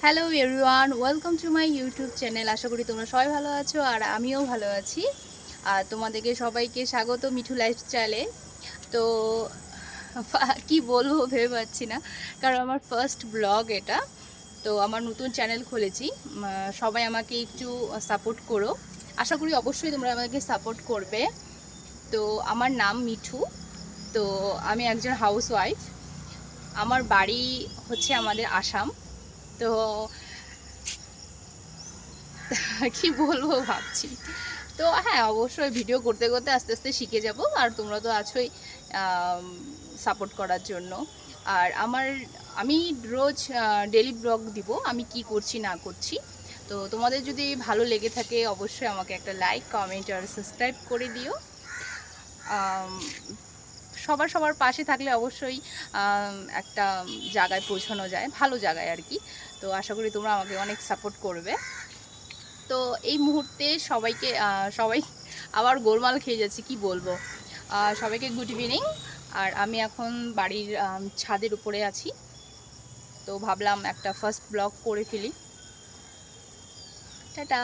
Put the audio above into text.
Hello everyone, welcome to my YouTube channel. আশা করি তোমরা সবাই ভালো আছো আর আমিও ভালো আছি। আর তোমাদেরকে সবাইকে স্বাগত মিঠু লাইফস্টাইলে। তো কি বলবো ভেবে পাচ্ছি না, কারণ আমার ফার্স্ট ব্লগ এটা। তো আমার নতুন চ্যানেল খুলেছি, সবাই আমাকে একটু সাপোর্ট করো। আশা করি অবশ্যই তোমরা আমাকে সাপোর্ট করবে। তো আমার নাম মিঠু। তো আমি একজন হাউসওয়াইফ। আমার বাড়ি হচ্ছে আমাদের আসাম। তো কি বলবো ভাবছি। তো হ্যাঁ, অবশ্যই ভিডিও করতে করতে আস্তে আস্তে শিখে যাব, আর তোমরা তো আছোই সাপোর্ট করার জন্য। আর আমি রোজ ডেলি ব্লগ দিব, আমি কি করছি না করছি। তো তোমাদের যদি ভালো লেগে থাকে অবশ্যই আমাকে একটা লাইক, কমেন্ট আর সাবস্ক্রাইব করে দিও। আম, সবার সবার পাশে থাকলে অবশ্যই একটা জায়গায় পৌঁছানো যায়, ভালো জায়গায় আর কি। তো আশা করি তোমরা আমাকে অনেক সাপোর্ট করবে। তো এই মুহূর্তে সবাই আবার গোলমাল খেয়ে যাচ্ছে, কি বলবো। সবাইকে গুড ইভিনিং। আর আমি এখন বাড়ির ছাদের উপরে আছি। তো ভাবলাম একটা ফার্স্ট ব্লগ করে ফেলি। টাটা।